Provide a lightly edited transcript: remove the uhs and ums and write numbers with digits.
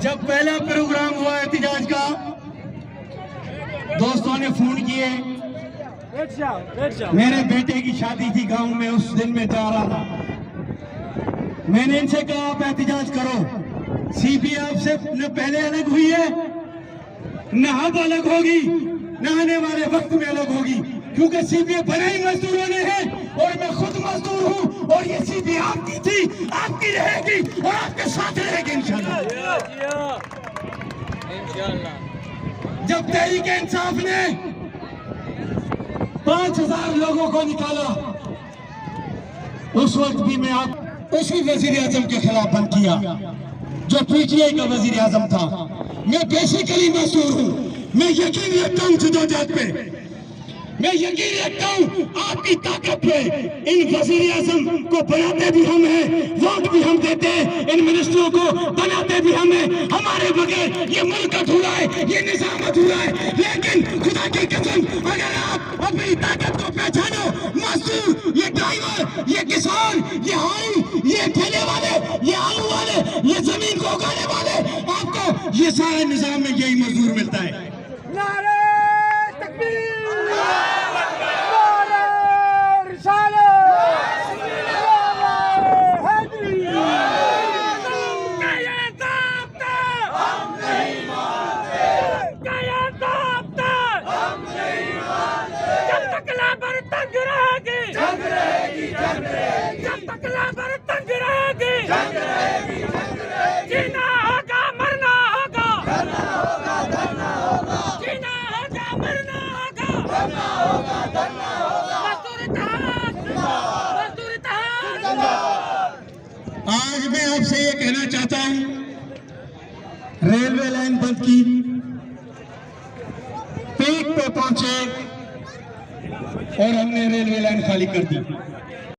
जब पहला प्रोग्राम हुआ एहतिजाज का, दोस्तों ने फोन किए। मेरे बेटे की शादी थी गांव में, उस दिन में जा रहा था। मैंने इनसे कहा आप एहतिजाज करो। सीपी आपसे न पहले अलग हुई है, न अब अलग होगी, न आने वाले वक्त में अलग होगी, क्योंकि सीपी बनाई मजदूरों ने है और मैं खुद मजदूर हूं। और ये सीपी आपकी थी, आपकी रहेगी और आपके साथ रहेगी इंशाल्लाह। जब तहरीक इंसाफ ने 5000 लोगों को निकाला, उस वक्त भी मैं आप उसी वजीर आजम के खिलाफ बंद किया जो पीटीआई का वजीर आजम था। मैं बेसिकली मजदूर हूँ, मैं यकीन रखता हूँ जदोजहद पे, मैं यकीन रखता हूँ आपकी ताकत पे। इन वजीर आजम को बनाते भी हम हैं, वोट भी हम देते हैं, इन मिनिस्टरों को बनाते भी हम हैं। हमारे बगैर ये मुल्क अधूरा है, ये निजाम अधूरा है। लेकिन खुदा की कसम, अगर आप अपनी ताकत को पहचानो, मजदूर, ये ड्राइवर, ये किसान, ये हाई, ये ठेले वाले, ये आलू वाले, ये जमीन को उगाने वाले, आपको ये सारे निजाम में यही मजदूर मिलता है। नारे तकबीर, जीना होगा मरना होगा, जीना होगा मरना होगा, मजदूर इत्तेहाद। आज मैं आपसे ये कहना चाहता हूं, रेलवे लाइन बंद की, पीक पे पहुंचे और हमने रेलवे लाइन खाली कर दी।